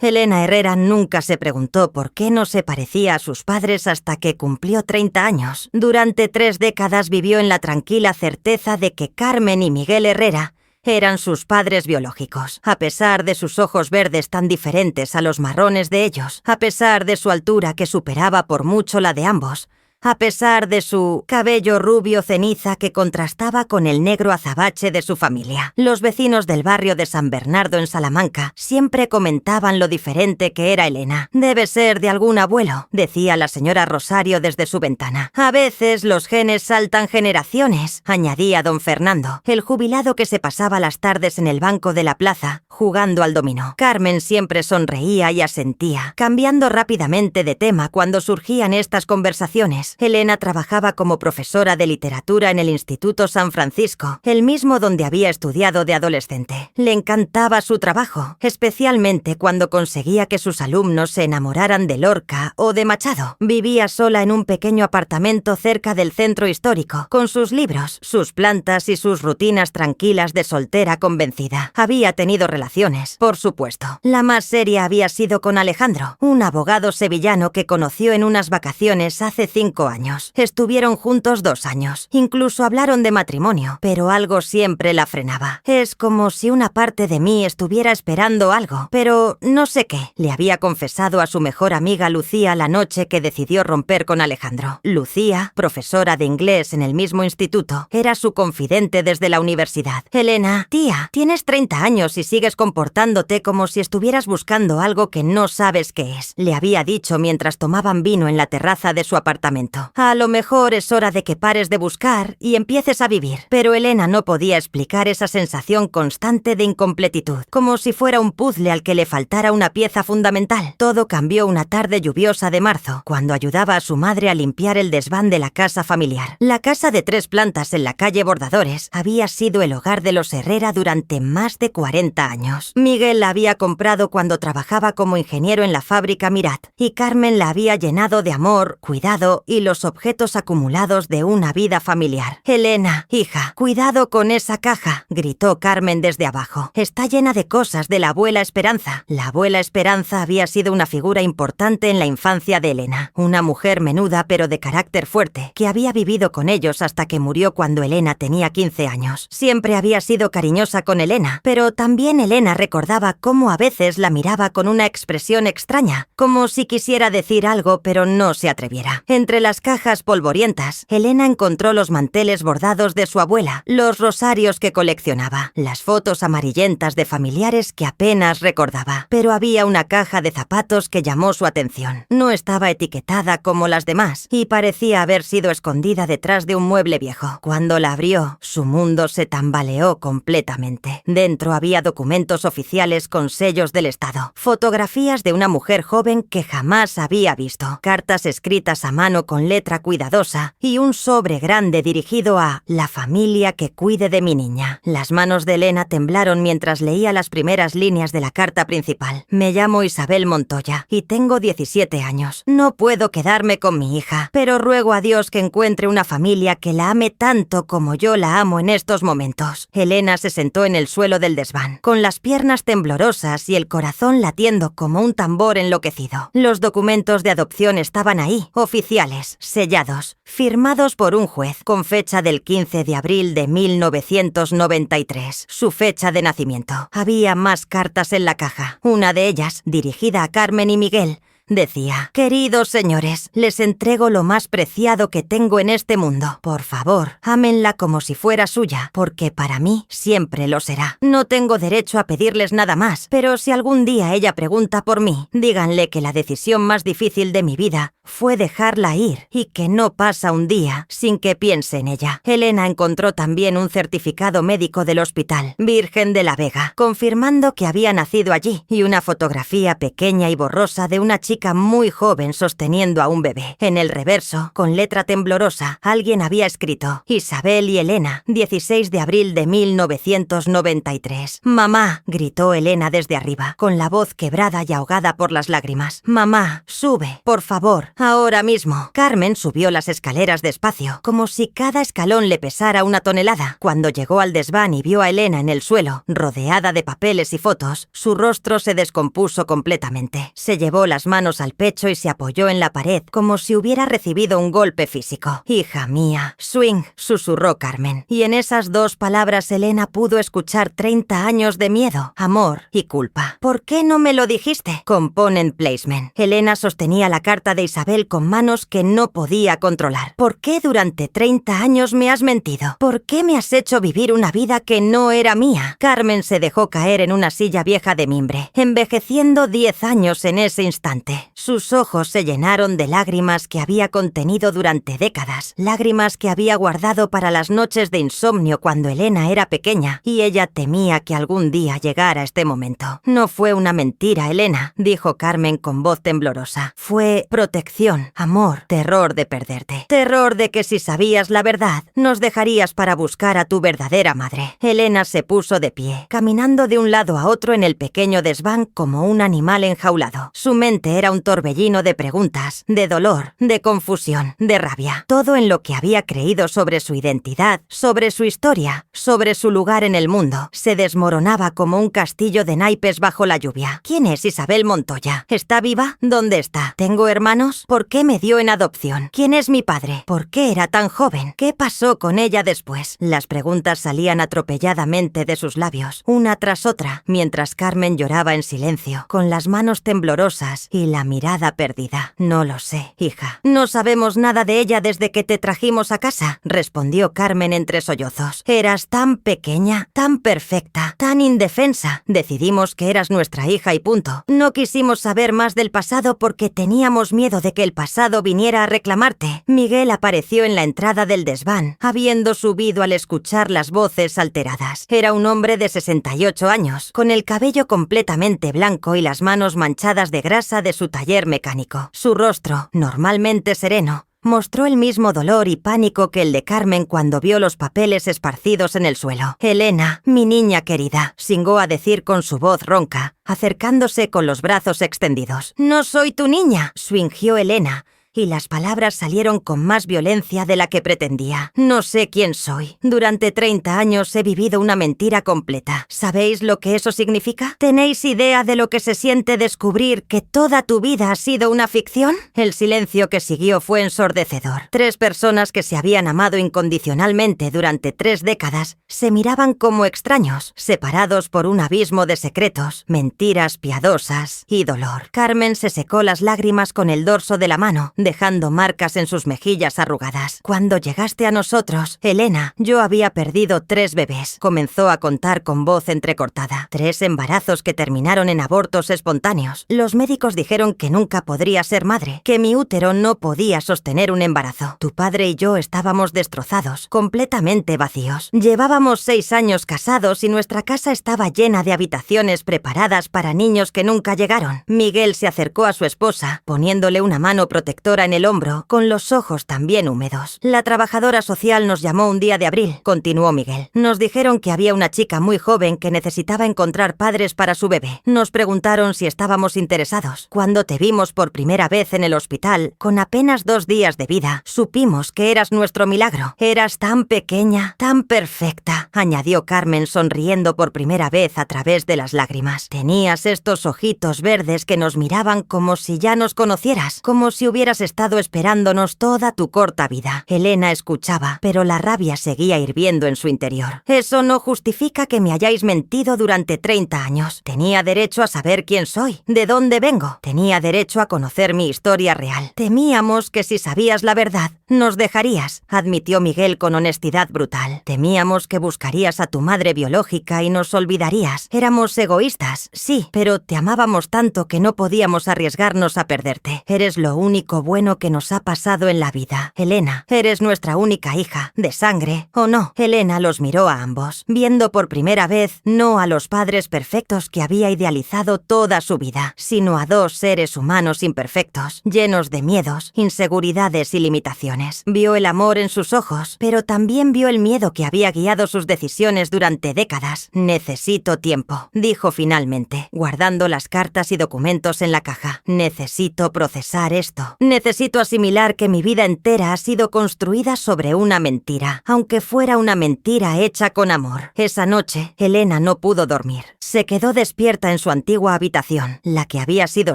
Elena Herrera nunca se preguntó por qué no se parecía a sus padres hasta que cumplió 30 años. Durante 3 décadas vivió en la tranquila certeza de que Carmen y Miguel Herrera eran sus padres biológicos, a pesar de sus ojos verdes tan diferentes a los marrones de ellos, a pesar de su altura que superaba por mucho la de ambos, a pesar de su cabello rubio ceniza que contrastaba con el negro azabache de su familia. Los vecinos del barrio de San Bernardo en Salamanca siempre comentaban lo diferente que era Elena. «Debe ser de algún abuelo», decía la señora Rosario desde su ventana. «A veces los genes saltan generaciones», añadía don Fernando, el jubilado que se pasaba las tardes en el banco de la plaza jugando al dominó. Carmen siempre sonreía y asentía, cambiando rápidamente de tema cuando surgían estas conversaciones. Elena trabajaba como profesora de literatura en el Instituto San Francisco, el mismo donde había estudiado de adolescente. Le encantaba su trabajo, especialmente cuando conseguía que sus alumnos se enamoraran de Lorca o de Machado. Vivía sola en un pequeño apartamento cerca del centro histórico, con sus libros, sus plantas y sus rutinas tranquilas de soltera convencida. Había tenido relaciones, por supuesto. La más seria había sido con Alejandro, un abogado sevillano que conoció en unas vacaciones hace 5 años. Estuvieron juntos 2 años. Incluso hablaron de matrimonio, pero algo siempre la frenaba. Es como si una parte de mí estuviera esperando algo, pero no sé qué. Le había confesado a su mejor amiga Lucía la noche que decidió romper con Alejandro. Lucía, profesora de inglés en el mismo instituto, era su confidente desde la universidad. «Elena, tía, tienes 30 años y sigues comportándote como si estuvieras buscando algo que no sabes qué es», le había dicho mientras tomaban vino en la terraza de su apartamento. «A lo mejor es hora de que pares de buscar y empieces a vivir». Pero Elena no podía explicar esa sensación constante de incompletitud, como si fuera un puzzle al que le faltara una pieza fundamental. Todo cambió una tarde lluviosa de marzo, cuando ayudaba a su madre a limpiar el desván de la casa familiar. La casa de 3 plantas en la calle Bordadores había sido el hogar de los Herrera durante más de 40 años. Miguel la había comprado cuando trabajaba como ingeniero en la fábrica Mirat, y Carmen la había llenado de amor, cuidado y los objetos acumulados de una vida familiar. «Elena, hija, cuidado con esa caja», gritó Carmen desde abajo. «Está llena de cosas de la abuela Esperanza». La abuela Esperanza había sido una figura importante en la infancia de Elena, una mujer menuda pero de carácter fuerte, que había vivido con ellos hasta que murió cuando Elena tenía 15 años. Siempre había sido cariñosa con Elena, pero también Elena recordaba cómo a veces la miraba con una expresión extraña, como si quisiera decir algo pero no se atreviera. Entre las cajas polvorientas, Elena encontró los manteles bordados de su abuela, los rosarios que coleccionaba, las fotos amarillentas de familiares que apenas recordaba. Pero había una caja de zapatos que llamó su atención. No estaba etiquetada como las demás y parecía haber sido escondida detrás de un mueble viejo. Cuando la abrió, su mundo se tambaleó completamente. Dentro había documentos oficiales con sellos del Estado, fotografías de una mujer joven que jamás había visto, cartas escritas a mano con letra cuidadosa y un sobre grande dirigido a «La familia que cuide de mi niña». Las manos de Elena temblaron mientras leía las primeras líneas de la carta principal. «Me llamo Isabel Montoya y tengo 17 años. No puedo quedarme con mi hija, pero ruego a Dios que encuentre una familia que la ame tanto como yo la amo en estos momentos». Elena se sentó en el suelo del desván, con las piernas temblorosas y el corazón latiendo como un tambor enloquecido. Los documentos de adopción estaban ahí, oficiales, sellados, firmados por un juez, con fecha del 15 de abril de 1993, su fecha de nacimiento. Había más cartas en la caja. Una de ellas, dirigida a Carmen y Miguel, decía: «Queridos señores, les entrego lo más preciado que tengo en este mundo. Por favor, ámenla como si fuera suya, porque para mí siempre lo será. No tengo derecho a pedirles nada más, pero si algún día ella pregunta por mí, díganle que la decisión más difícil de mi vida fue dejarla ir y que no pasa un día sin que piense en ella». Elena encontró también un certificado médico del Hospital Virgen de la Vega, confirmando que había nacido allí, y una fotografía pequeña y borrosa de una chica chica muy joven sosteniendo a un bebé. En el reverso, con letra temblorosa, alguien había escrito: Isabel y Elena, 16 de abril de 1993. «Mamá», gritó Elena desde arriba, con la voz quebrada y ahogada por las lágrimas. «Mamá, sube, por favor, ahora mismo». Carmen subió las escaleras despacio, como si cada escalón le pesara una tonelada. Cuando llegó al desván y vio a Elena en el suelo, rodeada de papeles y fotos, su rostro se descompuso completamente. Se llevó las manos al pecho y se apoyó en la pared, como si hubiera recibido un golpe físico. «Hija mía, swing», susurró Carmen. Y en esas dos palabras Elena pudo escuchar 30 años de miedo, amor y culpa. «¿Por qué no me lo dijiste?». Component placement. Elena sostenía la carta de Isabel con manos que no podía controlar. «¿Por qué durante 30 años me has mentido? ¿Por qué me has hecho vivir una vida que no era mía?». Carmen se dejó caer en una silla vieja de mimbre, envejeciendo 10 años en ese instante. Sus ojos se llenaron de lágrimas que había contenido durante décadas, lágrimas que había guardado para las noches de insomnio cuando Elena era pequeña, y ella temía que algún día llegara este momento. «No fue una mentira, Elena», dijo Carmen con voz temblorosa. «Fue protección, amor, terror de perderte. Terror de que si sabías la verdad, nos dejarías para buscar a tu verdadera madre». Elena se puso de pie, caminando de un lado a otro en el pequeño desván como un animal enjaulado. Su mente era un torbellino de preguntas, de dolor, de confusión, de rabia. Todo en lo que había creído sobre su identidad, sobre su historia, sobre su lugar en el mundo, se desmoronaba como un castillo de naipes bajo la lluvia. ¿Quién es Isabel Montoya? ¿Está viva? ¿Dónde está? ¿Tengo hermanos? ¿Por qué me dio en adopción? ¿Quién es mi padre? ¿Por qué era tan joven? ¿Qué pasó con ella después? Las preguntas salían atropelladamente de sus labios, una tras otra, mientras Carmen lloraba en silencio, con las manos temblorosas y la mirada perdida. «No lo sé, hija. No sabemos nada de ella desde que te trajimos a casa», respondió Carmen entre sollozos. «Eras tan pequeña, tan perfecta, tan indefensa. Decidimos que eras nuestra hija y punto. No quisimos saber más del pasado porque teníamos miedo de que el pasado viniera a reclamarte». Miguel apareció en la entrada del desván, habiendo subido al escuchar las voces alteradas. Era un hombre de 68 años, con el cabello completamente blanco y las manos manchadas de grasa de su taller mecánico. Su rostro, normalmente sereno, mostró el mismo dolor y pánico que el de Carmen cuando vio los papeles esparcidos en el suelo. «Elena, mi niña querida», singó a decir con su voz ronca, acercándose con los brazos extendidos. «No soy tu niña», swingió Elena, y las palabras salieron con más violencia de la que pretendía. «No sé quién soy. Durante 30 años he vivido una mentira completa. ¿Sabéis lo que eso significa? ¿Tenéis idea de lo que se siente descubrir que toda tu vida ha sido una ficción?». El silencio que siguió fue ensordecedor. 3 personas que se habían amado incondicionalmente durante 3 décadas se miraban como extraños, separados por un abismo de secretos, mentiras piadosas y dolor. Carmen se secó las lágrimas con el dorso de la mano, dejando marcas en sus mejillas arrugadas. «Cuando llegaste a nosotros, Elena, yo había perdido 3 bebés», comenzó a contar con voz entrecortada. 3 embarazos que terminaron en abortos espontáneos. Los médicos dijeron que nunca podría ser madre, que mi útero no podía sostener un embarazo. Tu padre y yo estábamos destrozados, completamente vacíos. Llevábamos 6 años casados y nuestra casa estaba llena de habitaciones preparadas para niños que nunca llegaron. Miguel se acercó a su esposa, poniéndole una mano protectora en el hombro, con los ojos también húmedos. «La trabajadora social nos llamó un día de abril», continuó Miguel. «Nos dijeron que había una chica muy joven que necesitaba encontrar padres para su bebé. Nos preguntaron si estábamos interesados. Cuando te vimos por primera vez en el hospital, con apenas 2 días de vida, supimos que eras nuestro milagro. Eras tan pequeña, tan perfecta», añadió Carmen sonriendo por primera vez a través de las lágrimas. «Tenías estos ojitos verdes que nos miraban como si ya nos conocieras, como si hubieras estado esperándonos toda tu corta vida». Elena escuchaba, pero la rabia seguía hirviendo en su interior. «Eso no justifica que me hayáis mentido durante 30 años. Tenía derecho a saber quién soy, de dónde vengo. Tenía derecho a conocer mi historia real. Temíamos que si sabías la verdad, nos dejarías», admitió Miguel con honestidad brutal. «Temíamos que buscarías a tu madre biológica y nos olvidarías. Éramos egoístas, sí, pero te amábamos tanto que no podíamos arriesgarnos a perderte. Eres lo único bueno que nos ha pasado en la vida. Elena, eres nuestra única hija, de sangre, ¿o no? Elena los miró a ambos, viendo por primera vez no a los padres perfectos que había idealizado toda su vida, sino a dos seres humanos imperfectos, llenos de miedos, inseguridades y limitaciones. Vio el amor en sus ojos, pero también vio el miedo que había guiado sus decisiones durante décadas. Necesito tiempo, dijo finalmente, guardando las cartas y documentos en la caja. Necesito procesar esto. Necesito asimilar que mi vida entera ha sido construida sobre una mentira, aunque fuera una mentira hecha con amor. Esa noche, Elena no pudo dormir. Se quedó despierta en su antigua habitación, la que había sido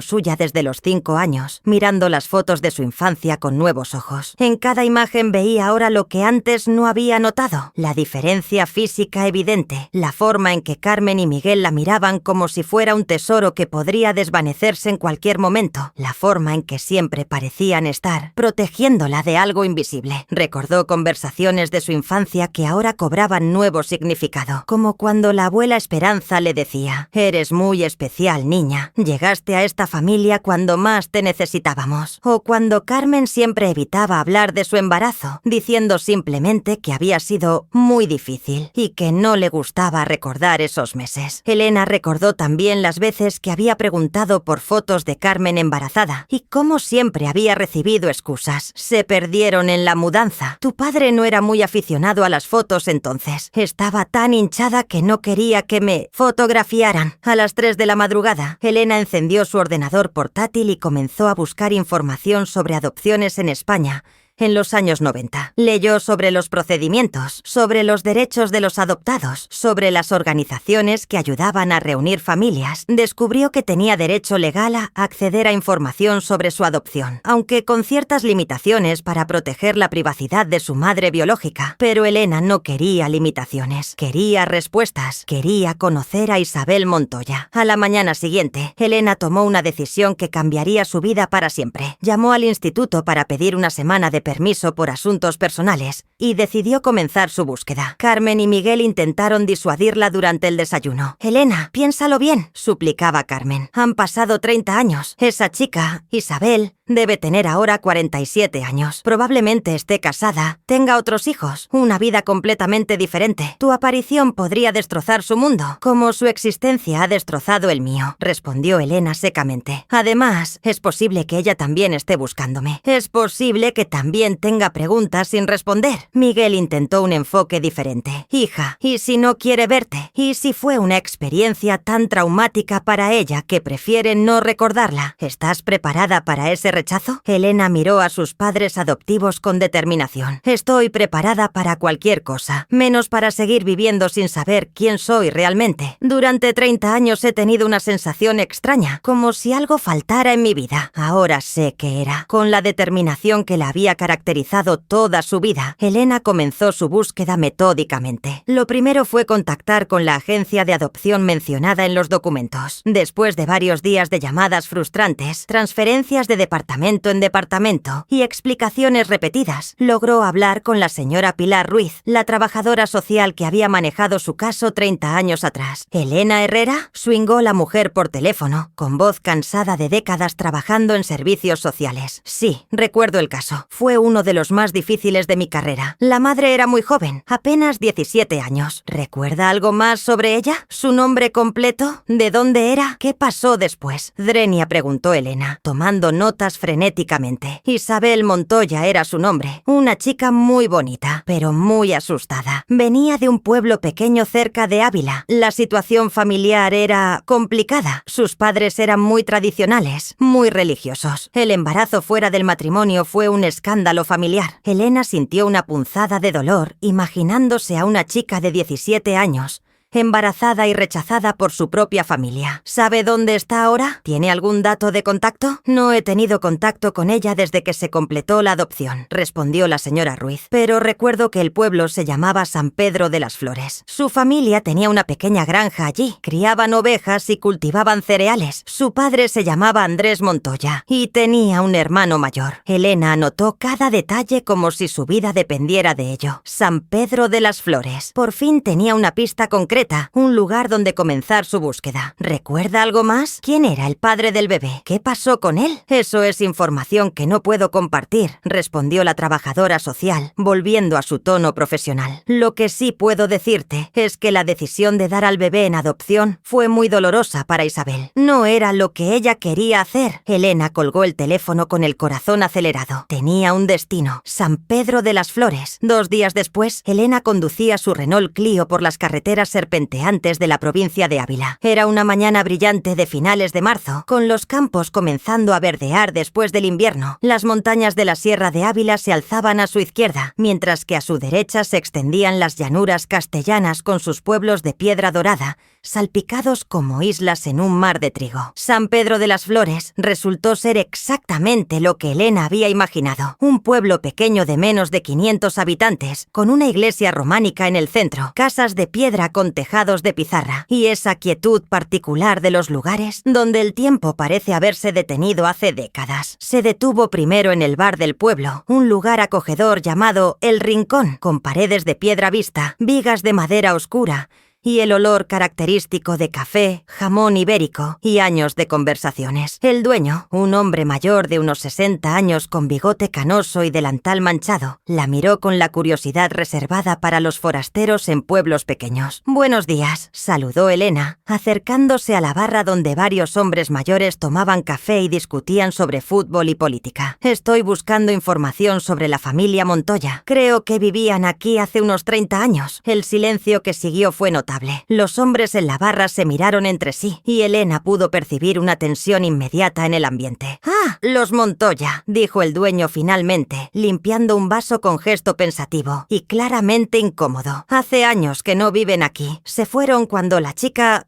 suya desde los 5 años, mirando las fotos de su infancia con nuevos ojos. En cada imagen veía ahora lo que antes no había notado: la diferencia física evidente, la forma en que Carmen y Miguel la miraban como si fuera un tesoro que podría desvanecerse en cualquier momento, la forma en que siempre parecían estar protegiéndola de algo invisible. Recordó conversaciones de su infancia que ahora cobraban nuevo significado, como cuando la abuela Esperanza le decía: «Eres muy especial, niña. Llegaste a esta familia cuando más te necesitábamos». O cuando Carmen siempre evitaba hablar de su embarazo, diciendo simplemente que había sido muy difícil y que no le gustaba recordar esos meses. Elena recordó también las veces que había preguntado por fotos de Carmen embarazada y cómo siempre había recibido excusas. Se perdieron en la mudanza. Tu padre no era muy aficionado a las fotos entonces. Estaba tan hinchada que no quería que me fotografiaran. A las 3 de la madrugada, Elena encendió su ordenador portátil y comenzó a buscar información sobre adopciones en España en los años 90. Leyó sobre los procedimientos, sobre los derechos de los adoptados, sobre las organizaciones que ayudaban a reunir familias. Descubrió que tenía derecho legal a acceder a información sobre su adopción, aunque con ciertas limitaciones para proteger la privacidad de su madre biológica. Pero Elena no quería limitaciones, quería respuestas, quería conocer a Isabel Montoya. A la mañana siguiente, Elena tomó una decisión que cambiaría su vida para siempre. Llamó al instituto para pedir una semana de permiso por asuntos personales y decidió comenzar su búsqueda. Carmen y Miguel intentaron disuadirla durante el desayuno. «Elena, piénsalo bien», suplicaba Carmen. «Han pasado 30 años. Esa chica, Isabel, debe tener ahora 47 años. Probablemente esté casada, tenga otros hijos, una vida completamente diferente. Tu aparición podría destrozar su mundo, como su existencia ha destrozado el mío», respondió Elena secamente. «Además, es posible que ella también esté buscándome. Es posible que también tenga preguntas sin responder». Miguel intentó un enfoque diferente. «Hija, ¿y si no quiere verte? ¿Y si fue una experiencia tan traumática para ella que prefiere no recordarla? ¿Estás preparada para ese rechazo?» Elena miró a sus padres adoptivos con determinación. «Estoy preparada para cualquier cosa, menos para seguir viviendo sin saber quién soy realmente. Durante 30 años he tenido una sensación extraña, como si algo faltara en mi vida. Ahora sé qué era». Con la determinación que la había caracterizado toda su vida, Elena comenzó su búsqueda metódicamente. Lo primero fue contactar con la agencia de adopción mencionada en los documentos. Después de varios días de llamadas frustrantes, transferencias de departamento en departamento y explicaciones repetidas, logró hablar con la señora Pilar Ruiz, la trabajadora social que había manejado su caso 30 años atrás. «¿Elena Herrera?», swingó la mujer por teléfono, con voz cansada de décadas trabajando en servicios sociales. «Sí, recuerdo el caso. Fue uno de los más difíciles de mi carrera. La madre era muy joven, apenas 17 años. ¿Recuerda algo más sobre ella? ¿Su nombre completo? ¿De dónde era? ¿Qué pasó después?», Drenia preguntó Elena, tomando notas frenéticamente. Isabel Montoya era su nombre. Una chica muy bonita, pero muy asustada. Venía de un pueblo pequeño cerca de Ávila. La situación familiar era complicada. Sus padres eran muy tradicionales, muy religiosos. El embarazo fuera del matrimonio fue un escándalo familiar. Elena sintió una punzada de dolor imaginándose a una chica de 17 años embarazada y rechazada por su propia familia. ¿Sabe dónde está ahora? ¿Tiene algún dato de contacto? «No he tenido contacto con ella desde que se completó la adopción», respondió la señora Ruiz. «Pero recuerdo que el pueblo se llamaba San Pedro de las Flores. Su familia tenía una pequeña granja allí. Criaban ovejas y cultivaban cereales. Su padre se llamaba Andrés Montoya y tenía un hermano mayor». Elena anotó cada detalle como si su vida dependiera de ello. San Pedro de las Flores. Por fin tenía una pista concreta secreta, un lugar donde comenzar su búsqueda. ¿Recuerda algo más? ¿Quién era el padre del bebé? ¿Qué pasó con él? Eso es información que no puedo compartir, respondió la trabajadora social, volviendo a su tono profesional. Lo que sí puedo decirte es que la decisión de dar al bebé en adopción fue muy dolorosa para Isabel. No era lo que ella quería hacer. Elena colgó el teléfono con el corazón acelerado. Tenía un destino: San Pedro de las Flores. 2 días después, Elena conducía su Renault Clio por las carreteras serpenteantes de la provincia de Ávila. Era una mañana brillante de finales de marzo, con los campos comenzando a verdear después del invierno. Las montañas de la Sierra de Ávila se alzaban a su izquierda, mientras que a su derecha se extendían las llanuras castellanas con sus pueblos de piedra dorada, salpicados como islas en un mar de trigo. San Pedro de las Flores resultó ser exactamente lo que Elena había imaginado: un pueblo pequeño de menos de 500 habitantes, con una iglesia románica en el centro, casas de piedra con tejados de pizarra, y esa quietud particular de los lugares donde el tiempo parece haberse detenido hace décadas. Se detuvo primero en el bar del pueblo, un lugar acogedor llamado El Rincón, con paredes de piedra vista, vigas de madera oscura y el olor característico de café, jamón ibérico y años de conversaciones. El dueño, un hombre mayor de unos 60 años con bigote canoso y delantal manchado, la miró con la curiosidad reservada para los forasteros en pueblos pequeños. «Buenos días», saludó Elena, acercándose a la barra donde varios hombres mayores tomaban café y discutían sobre fútbol y política. «Estoy buscando información sobre la familia Montoya. Creo que vivían aquí hace unos 30 años». El silencio que siguió fue notable. Los hombres en la barra se miraron entre sí, y Elena pudo percibir una tensión inmediata en el ambiente. «Ah, los Montoya», dijo el dueño finalmente, limpiando un vaso con gesto pensativo y claramente incómodo. «Hace años que no viven aquí. Se fueron cuando la chica...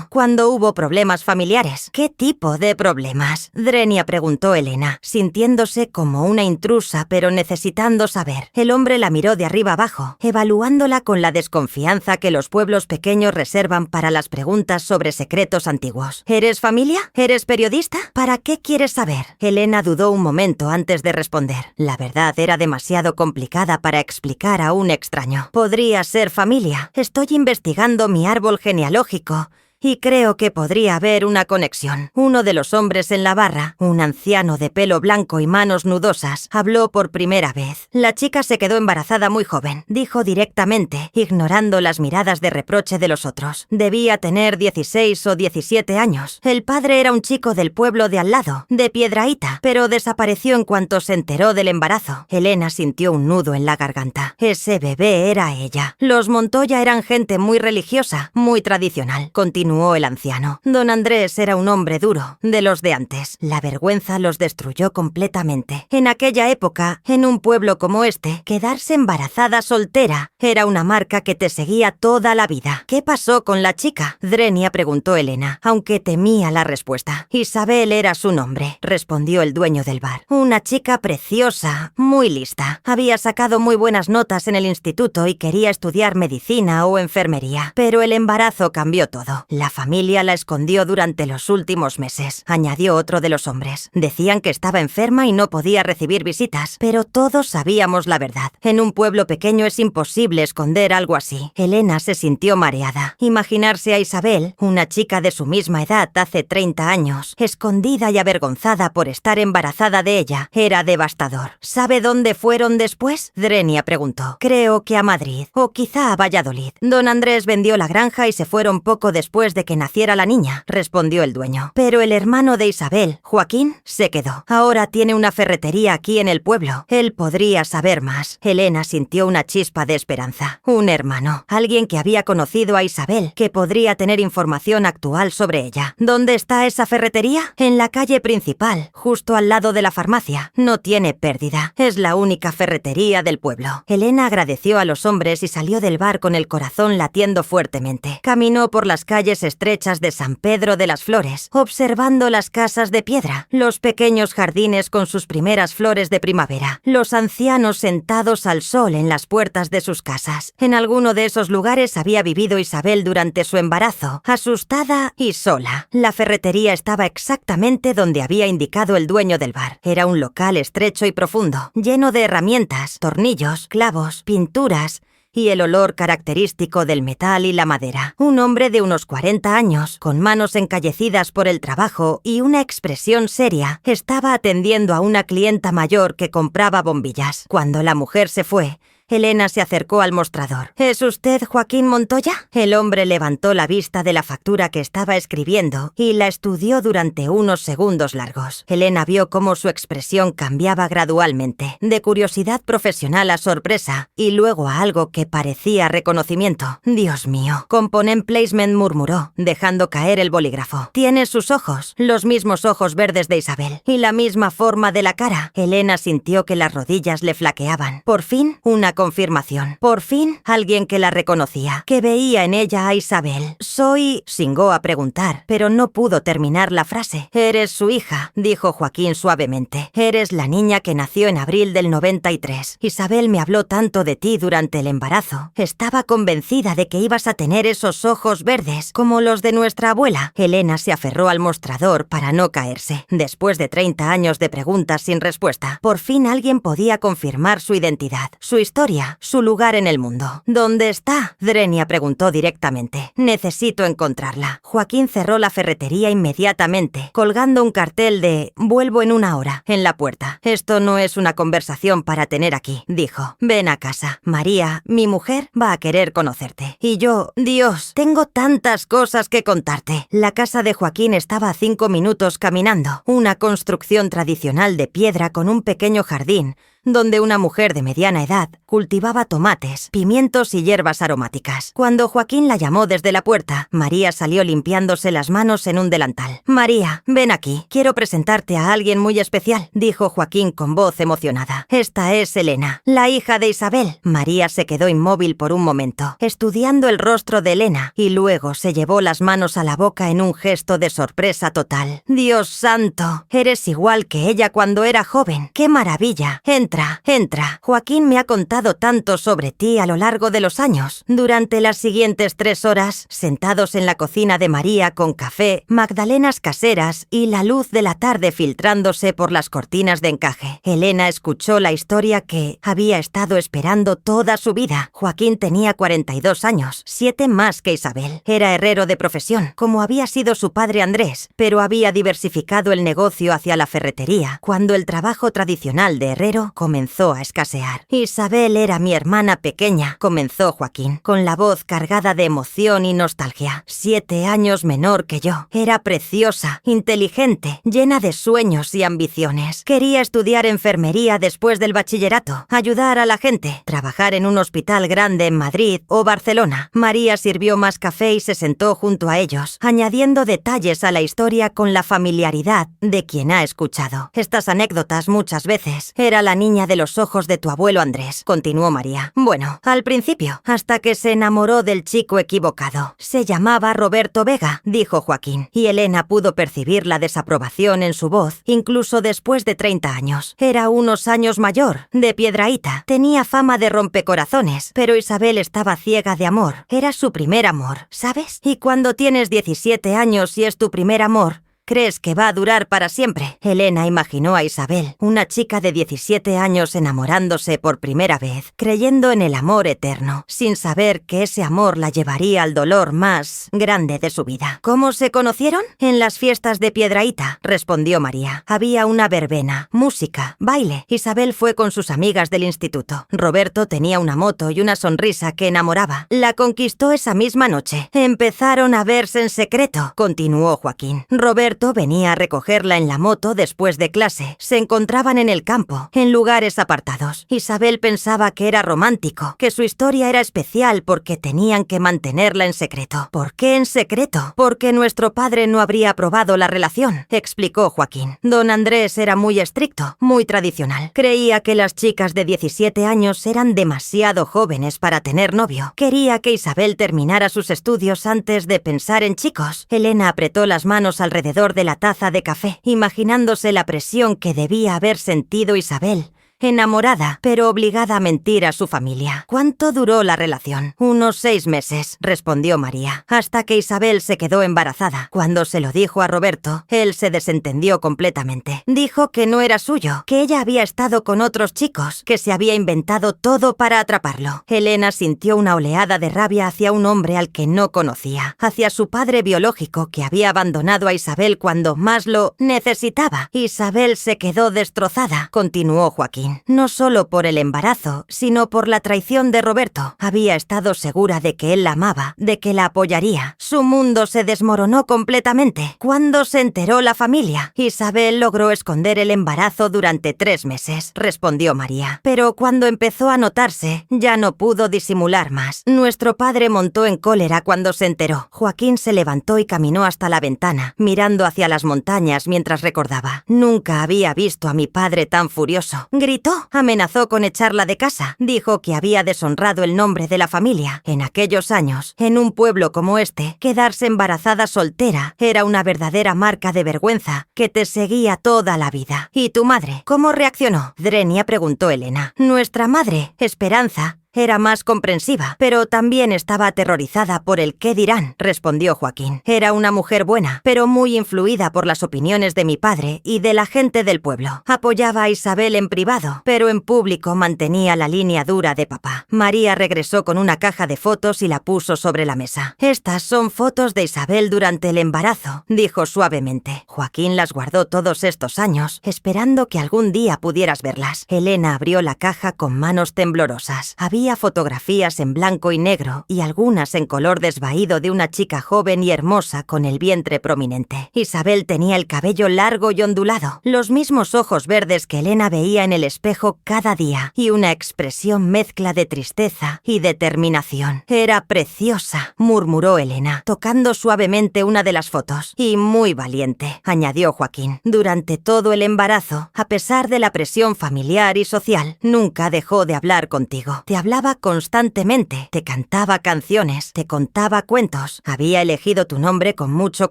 cuando hubo problemas familiares». «¿Qué tipo de problemas?», Drenia preguntó Elena, sintiéndose como una intrusa pero necesitando saber. El hombre la miró de arriba abajo, evaluándola con la desconfianza que los pueblos pequeños reservan para las preguntas sobre secretos antiguos. «¿Eres familia? ¿Eres periodista? ¿Para qué quieres saber?». Elena dudó un momento antes de responder. La verdad era demasiado complicada para explicar a un extraño. «Podría ser familia. Estoy investigando mi árbol genealógico y creo que podría haber una conexión». Uno de los hombres en la barra, un anciano de pelo blanco y manos nudosas, habló por primera vez. «La chica se quedó embarazada muy joven», dijo directamente, ignorando las miradas de reproche de los otros. «Debía tener 16 o 17 años. El padre era un chico del pueblo de al lado, de Piedrahíta, pero desapareció en cuanto se enteró del embarazo». Elena sintió un nudo en la garganta. Ese bebé era ella. «Los Montoya eran gente muy religiosa, muy tradicional», continuó el anciano. «Don Andrés era un hombre duro, de los de antes. La vergüenza los destruyó completamente. En aquella época, en un pueblo como este, quedarse embarazada soltera era una marca que te seguía toda la vida». «¿Qué pasó con la chica?», Drenia preguntó Elena, aunque temía la respuesta. «Isabel era su nombre», respondió el dueño del bar. «Una chica preciosa, muy lista. Había sacado muy buenas notas en el instituto y quería estudiar medicina o enfermería. Pero el embarazo cambió todo. La familia la escondió durante los últimos meses», añadió otro de los hombres. «Decían que estaba enferma y no podía recibir visitas, pero todos sabíamos la verdad. En un pueblo pequeño es imposible esconder algo así». Elena se sintió mareada. Imaginarse a Isabel, una chica de su misma edad hace 30 años, escondida y avergonzada por estar embarazada de ella, era devastador. «¿Sabe dónde fueron después?», Drenia preguntó. «Creo que a Madrid, o quizá a Valladolid. Don Andrés vendió la granja y se fueron poco después de que naciera la niña», respondió el dueño. «Pero el hermano de Isabel, Joaquín, se quedó. Ahora tiene una ferretería aquí en el pueblo. Él podría saber más». Elena sintió una chispa de esperanza. Un hermano, alguien que había conocido a Isabel, que podría tener información actual sobre ella. «¿Dónde está esa ferretería?». «En la calle principal, justo al lado de la farmacia. No tiene pérdida. Es la única ferretería del pueblo». Elena agradeció a los hombres y salió del bar con el corazón latiendo fuertemente. Caminó por las calles estrechas de San Pedro de las Flores, observando las casas de piedra, los pequeños jardines con sus primeras flores de primavera, los ancianos sentados al sol en las puertas de sus casas. En alguno de esos lugares había vivido Isabel durante su embarazo, asustada y sola. La ferretería estaba exactamente donde había indicado el dueño del bar. Era un local estrecho y profundo, lleno de herramientas, tornillos, clavos, pinturas y el olor característico del metal y la madera. Un hombre de unos 40 años, con manos encallecidas por el trabajo y una expresión seria, estaba atendiendo a una clienta mayor que compraba bombillas. Cuando la mujer se fue, Elena se acercó al mostrador. ¿Es usted Joaquín Montoya? El hombre levantó la vista de la factura que estaba escribiendo y la estudió durante unos segundos largos. Elena vio cómo su expresión cambiaba gradualmente, de curiosidad profesional a sorpresa, y luego a algo que parecía reconocimiento. Dios mío. Component Placement murmuró, dejando caer el bolígrafo. Tiene sus ojos, los mismos ojos verdes de Isabel, y la misma forma de la cara. Elena sintió que las rodillas le flaqueaban. Por fin, una confirmación. Por fin, alguien que la reconocía, que veía en ella a Isabel. Soy... Singó a preguntar, pero no pudo terminar la frase. Eres su hija, dijo Joaquín suavemente. Eres la niña que nació en abril del 93. Isabel me habló tanto de ti durante el embarazo. Estaba convencida de que ibas a tener esos ojos verdes, como los de nuestra abuela. Elena se aferró al mostrador para no caerse. Después de 30 años de preguntas sin respuesta, por fin alguien podía confirmar su identidad, su historia, su lugar en el mundo. ¿Dónde está? Drenia preguntó directamente. Necesito encontrarla. Joaquín cerró la ferretería inmediatamente, colgando un cartel de «Vuelvo en una hora» en la puerta. Esto no es una conversación para tener aquí, dijo. Ven a casa. María, mi mujer, va a querer conocerte. Y yo, Dios, tengo tantas cosas que contarte. La casa de Joaquín estaba a 5 minutos caminando. Una construcción tradicional de piedra con un pequeño jardín, donde una mujer de mediana edad cultivaba tomates, pimientos y hierbas aromáticas. Cuando Joaquín la llamó desde la puerta, María salió limpiándose las manos en un delantal. María, ven aquí. Quiero presentarte a alguien muy especial, dijo Joaquín con voz emocionada. Esta es Elena, la hija de Isabel. María se quedó inmóvil por un momento, estudiando el rostro de Elena, y luego se llevó las manos a la boca en un gesto de sorpresa total. Dios santo, eres igual que ella cuando era joven. ¡Qué maravilla! Entra. Entra. Joaquín me ha contado tanto sobre ti a lo largo de los años. Durante las siguientes 3 horas, sentados en la cocina de María con café, magdalenas caseras y la luz de la tarde filtrándose por las cortinas de encaje, Elena escuchó la historia que había estado esperando toda su vida. Joaquín tenía 42 años, 7 más que Isabel. Era herrero de profesión, como había sido su padre Andrés, pero había diversificado el negocio hacia la ferretería, cuando el trabajo tradicional de herrero comenzó a escasear. Isabel era mi hermana pequeña, comenzó Joaquín, con la voz cargada de emoción y nostalgia. 7 años menor que yo. Era preciosa, inteligente, llena de sueños y ambiciones. Quería estudiar enfermería después del bachillerato, ayudar a la gente, trabajar en un hospital grande en Madrid o Barcelona. María sirvió más café y se sentó junto a ellos, añadiendo detalles a la historia con la familiaridad de quien ha escuchado estas anécdotas muchas veces. Era la niña de los ojos de tu abuelo Andrés, continuó María. Bueno, al principio, hasta que se enamoró del chico equivocado. Se llamaba Roberto Vega, dijo Joaquín, y Elena pudo percibir la desaprobación en su voz, incluso después de 30 años. Era unos años mayor, de Piedrahíta, tenía fama de rompecorazones, pero Isabel estaba ciega de amor. Era su primer amor, ¿sabes? Y cuando tienes 17 años y es tu primer amor, ¿crees que va a durar para siempre? Elena imaginó a Isabel, una chica de 17 años enamorándose por primera vez, creyendo en el amor eterno, sin saber que ese amor la llevaría al dolor más grande de su vida. ¿Cómo se conocieron? En las fiestas de Piedrahíta, respondió María. Había una verbena, música, baile. Isabel fue con sus amigas del instituto. Roberto tenía una moto y una sonrisa que enamoraba. La conquistó esa misma noche. Empezaron a verse en secreto, continuó Joaquín. Roberto venía a recogerla en la moto después de clase. Se encontraban en el campo, en lugares apartados. Isabel pensaba que era romántico, que su historia era especial porque tenían que mantenerla en secreto. ¿Por qué en secreto? Porque nuestro padre no habría aprobado la relación, explicó Joaquín. Don Andrés era muy estricto, muy tradicional. Creía que las chicas de 17 años eran demasiado jóvenes para tener novio. Quería que Isabel terminara sus estudios antes de pensar en chicos. Elena apretó las manos alrededor de la taza de café, imaginándose la presión que debía haber sentido Isabel enamorada, pero obligada a mentir a su familia. ¿Cuánto duró la relación? Unos 6 meses, respondió María, hasta que Isabel se quedó embarazada. Cuando se lo dijo a Roberto, él se desentendió completamente. Dijo que no era suyo, que ella había estado con otros chicos, que se había inventado todo para atraparlo. Elena sintió una oleada de rabia hacia un hombre al que no conocía, hacia su padre biológico que había abandonado a Isabel cuando más lo necesitaba. Isabel se quedó destrozada, continuó Joaquín. No solo por el embarazo, sino por la traición de Roberto. Había estado segura de que él la amaba, de que la apoyaría. Su mundo se desmoronó completamente. ¿Cuándo se enteró la familia? Isabel logró esconder el embarazo durante 3 meses, respondió María. Pero cuando empezó a notarse, ya no pudo disimular más. Nuestro padre montó en cólera cuando se enteró. Joaquín se levantó y caminó hasta la ventana, mirando hacia las montañas mientras recordaba. Nunca había visto a mi padre tan furioso. Gritó, amenazó con echarla de casa. Dijo que había deshonrado el nombre de la familia. En aquellos años, en un pueblo como este, quedarse embarazada soltera era una verdadera marca de vergüenza que te seguía toda la vida. ¿Y tu madre? ¿Cómo reaccionó? Drenia, preguntó Elena. Nuestra madre, Esperanza, era más comprensiva, pero también estaba aterrorizada por el qué dirán, respondió Joaquín. Era una mujer buena, pero muy influida por las opiniones de mi padre y de la gente del pueblo. Apoyaba a Isabel en privado, pero en público mantenía la línea dura de papá. María regresó con una caja de fotos y la puso sobre la mesa. Estas son fotos de Isabel durante el embarazo, dijo suavemente. Joaquín las guardó todos estos años, esperando que algún día pudieras verlas. Elena abrió la caja con manos temblorosas. Había fotografías en blanco y negro y algunas en color desvaído de una chica joven y hermosa con el vientre prominente. Isabel tenía el cabello largo y ondulado, los mismos ojos verdes que Elena veía en el espejo cada día y una expresión mezcla de tristeza y determinación. Era preciosa, murmuró Elena, tocando suavemente una de las fotos. Y muy valiente, añadió Joaquín. Durante todo el embarazo, a pesar de la presión familiar y social, nunca dejó de hablar contigo. Te hablaba constantemente, te cantaba canciones, te contaba cuentos. Había elegido tu nombre con mucho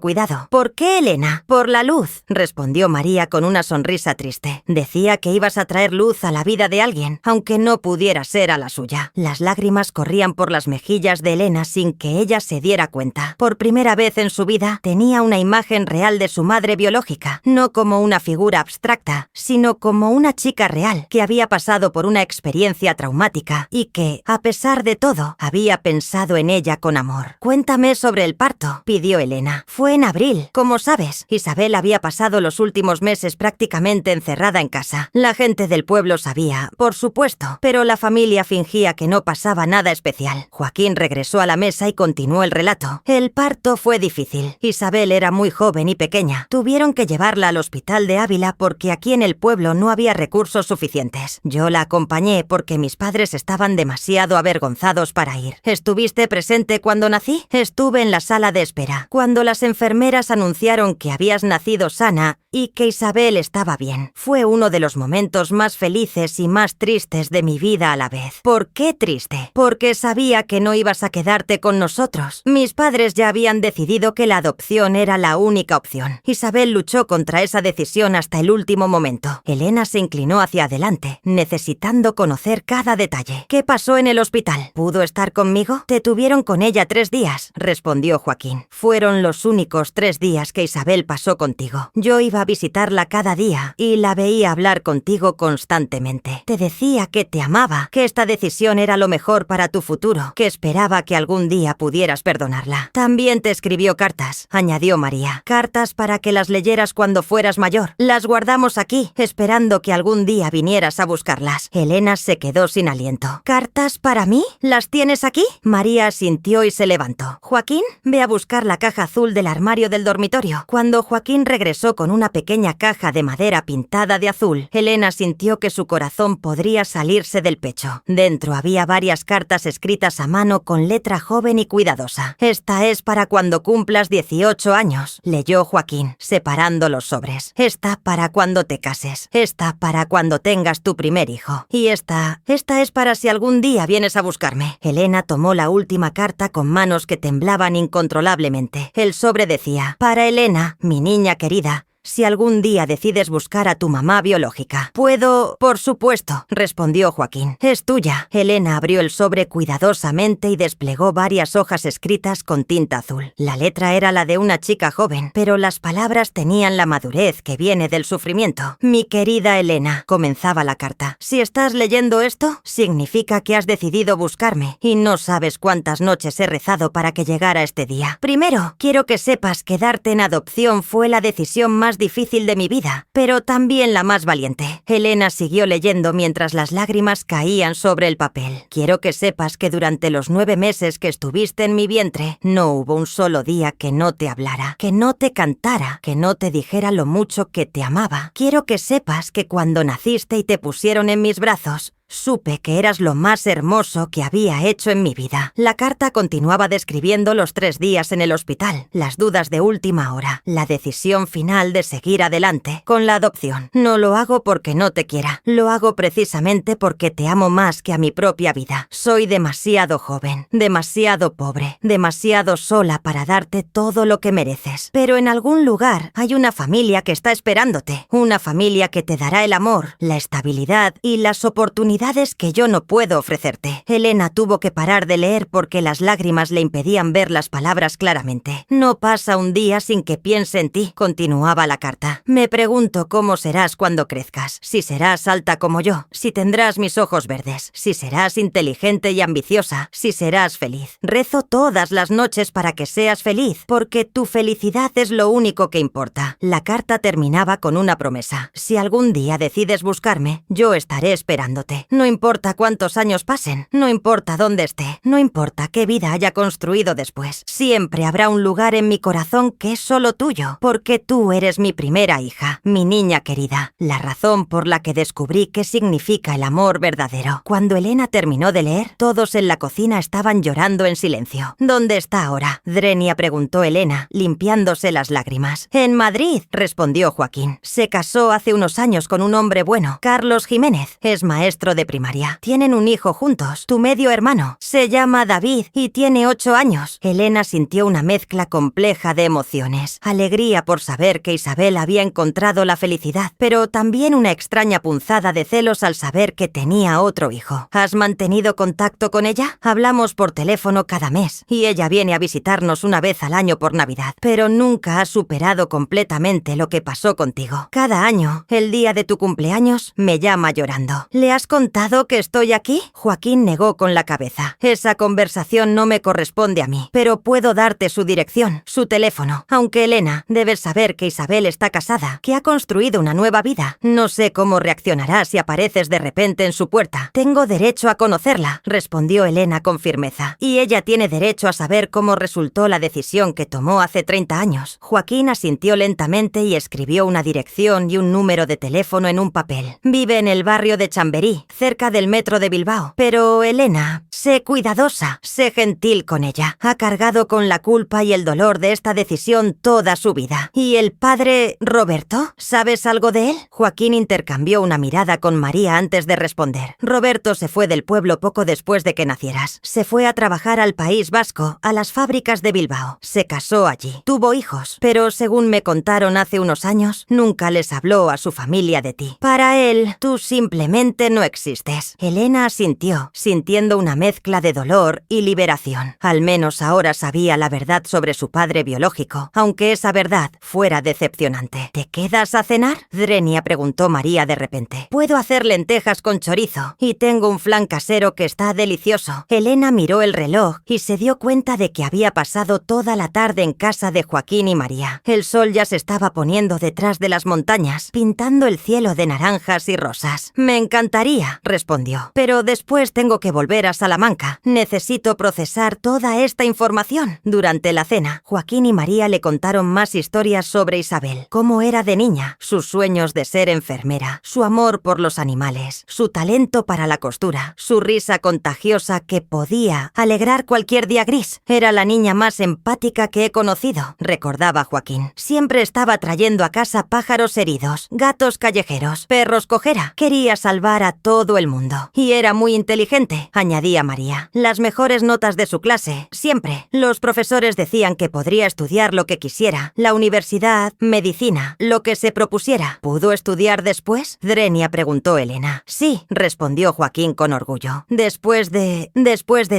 cuidado. ¿Por qué, Elena? Por la luz, respondió María con una sonrisa triste. Decía que ibas a traer luz a la vida de alguien, aunque no pudiera ser a la suya. Las lágrimas corrían por las mejillas de Elena sin que ella se diera cuenta. Por primera vez en su vida, tenía una imagen real de su madre biológica, no como una figura abstracta, sino como una chica real que había pasado por una experiencia traumática y que, a pesar de todo, había pensado en ella con amor. Cuéntame sobre el parto, pidió Elena. Fue en abril. Como sabes, Isabel había pasado los últimos meses prácticamente encerrada en casa. La gente del pueblo sabía, por supuesto, pero la familia fingía que no pasaba nada especial. Joaquín regresó a la mesa y continuó el relato. El parto fue difícil. Isabel era muy joven y pequeña. Tuvieron que llevarla al hospital de Ávila porque aquí en el pueblo no había recursos suficientes. Yo la acompañé porque mis padres estaban demasiado avergonzados para ir. ¿Estuviste presente cuando nací? Estuve en la sala de espera, cuando las enfermeras anunciaron que habías nacido sana y que Isabel estaba bien. Fue uno de los momentos más felices y más tristes de mi vida a la vez. ¿Por qué triste? Porque sabía que no ibas a quedarte con nosotros. Mis padres ya habían decidido que la adopción era la única opción. Isabel luchó contra esa decisión hasta el último momento. Elena se inclinó hacia adelante, necesitando conocer cada detalle. ¿Qué pasó en el hospital? ¿Pudo estar conmigo? Te tuvieron con ella 3 días, respondió Joaquín. Fueron los únicos 3 días que Isabel pasó contigo. Yo iba a visitarla cada día y la veía hablar contigo constantemente. Te decía que te amaba, que esta decisión era lo mejor para tu futuro, que esperaba que algún día pudieras perdonarla. También te escribió cartas, añadió María. Cartas para que las leyeras cuando fueras mayor. Las guardamos aquí, esperando que algún día vinieras a buscarlas. Elena se quedó sin aliento. ¿Cartas para mí? ¿Las tienes aquí? María asintió y se levantó. Joaquín, ve a buscar la caja azul del armario del dormitorio. Cuando Joaquín regresó con una pequeña caja de madera pintada de azul, Elena sintió que su corazón podría salirse del pecho. Dentro había varias cartas escritas a mano con letra joven y cuidadosa. Esta es para cuando cumplas 18 años, leyó Joaquín, separando los sobres. Esta para cuando te cases. Esta para cuando tengas tu primer hijo. Y esta es para si algún día vienes a buscarme. Elena tomó la última carta con manos que temblaban incontrolablemente. El sobre decía: para Elena, mi niña querida, si algún día decides buscar a tu mamá biológica. Puedo, por supuesto, respondió Joaquín. Es tuya. Elena abrió el sobre cuidadosamente y desplegó varias hojas escritas con tinta azul. La letra era la de una chica joven, pero las palabras tenían la madurez que viene del sufrimiento. Mi querida Elena, comenzaba la carta. Si estás leyendo esto, significa que has decidido buscarme y no sabes cuántas noches he rezado para que llegara este día. Primero, quiero que sepas que darte en adopción fue la decisión más difícil de mi vida, pero también la más valiente. Elena siguió leyendo mientras las lágrimas caían sobre el papel. Quiero que sepas que durante los 9 meses que estuviste en mi vientre, no hubo un solo día que no te hablara, que no te cantara, que no te dijera lo mucho que te amaba. Quiero que sepas que cuando naciste y te pusieron en mis brazos, supe que eras lo más hermoso que había hecho en mi vida. La carta continuaba describiendo los 3 días en el hospital, las dudas de última hora, la decisión final de seguir adelante con la adopción. No lo hago porque no te quiera, lo hago precisamente porque te amo más que a mi propia vida. Soy demasiado joven, demasiado pobre, demasiado sola para darte todo lo que mereces. Pero en algún lugar hay una familia que está esperándote, una familia que te dará el amor, la estabilidad y las oportunidades que yo no puedo ofrecerte. Elena tuvo que parar de leer porque las lágrimas le impedían ver las palabras claramente. No pasa un día sin que piense en ti, continuaba la carta. Me pregunto cómo serás cuando crezcas, si serás alta como yo, si tendrás mis ojos verdes, si serás inteligente y ambiciosa, si serás feliz. Rezo todas las noches para que seas feliz, porque tu felicidad es lo único que importa. La carta terminaba con una promesa. Si algún día decides buscarme, yo estaré esperándote. No importa cuántos años pasen, no importa dónde esté, no importa qué vida haya construido después. Siempre habrá un lugar en mi corazón que es solo tuyo, porque tú eres mi primera hija, mi niña querida, la razón por la que descubrí qué significa el amor verdadero. Cuando Elena terminó de leer, todos en la cocina estaban llorando en silencio. ¿Dónde está ahora?, Drenia preguntó Elena, limpiándose las lágrimas. En Madrid, respondió Joaquín. Se casó hace unos años con un hombre bueno, Carlos Jiménez. Es maestro de primaria. Tienen un hijo juntos, tu medio hermano. Se llama David y tiene 8 años. Elena sintió una mezcla compleja de emociones. Alegría por saber que Isabel había encontrado la felicidad, pero también una extraña punzada de celos al saber que tenía otro hijo. ¿Has mantenido contacto con ella? Hablamos por teléfono cada mes y ella viene a visitarnos una vez al año por Navidad, pero nunca has superado completamente lo que pasó contigo. Cada año, el día de tu cumpleaños, me llama llorando. ¿Le has contado que estoy aquí? Joaquín negó con la cabeza. Esa conversación no me corresponde a mí, pero puedo darte su dirección, su teléfono. Aunque Elena, debes saber que Isabel está casada, que ha construido una nueva vida. No sé cómo reaccionará si apareces de repente en su puerta. Tengo derecho a conocerla, respondió Elena con firmeza. Y ella tiene derecho a saber cómo resultó la decisión que tomó hace 30 años. Joaquín asintió lentamente y escribió una dirección y un número de teléfono en un papel. Vive en el barrio de Chamberí, cerca del metro de Bilbao. Pero Elena, sé cuidadosa, sé gentil con ella. Ha cargado con la culpa y el dolor de esta decisión toda su vida. ¿Y el padre Roberto? ¿Sabes algo de él? Joaquín intercambió una mirada con María antes de responder. Roberto se fue del pueblo poco después de que nacieras. Se fue a trabajar al País Vasco, a las fábricas de Bilbao. Se casó allí. Tuvo hijos, pero según me contaron hace unos años, nunca les habló a su familia de ti. Para él, tú simplemente no existes. Elena asintió, sintiendo una mezcla de dolor y liberación. Al menos ahora sabía la verdad sobre su padre biológico, aunque esa verdad fuera decepcionante. ¿Te quedas a cenar?, Drenia preguntó María de repente. Puedo hacer lentejas con chorizo y tengo un flan casero que está delicioso. Elena miró el reloj y se dio cuenta de que había pasado toda la tarde en casa de Joaquín y María. El sol ya se estaba poniendo detrás de las montañas, pintando el cielo de naranjas y rosas. Me encantaría, respondió, pero después tengo que volver a Salamanca. Necesito procesar toda esta información. Durante la cena, Joaquín y María le contaron más historias sobre Isabel, cómo era de niña, sus sueños de ser enfermera, su amor por los animales, su talento para la costura, su risa contagiosa que podía alegrar cualquier día gris. Era la niña más empática que he conocido, recordaba Joaquín. Siempre estaba trayendo a casa pájaros heridos, gatos callejeros, perros cojera. Quería salvar a todo el mundo. Y era muy inteligente, añadía María. Las mejores notas de su clase, siempre. Los profesores decían que podría estudiar lo que quisiera. La universidad, medicina, lo que se propusiera. ¿Pudo estudiar después? Drenia preguntó Elena. Sí, respondió Joaquín con orgullo. Después de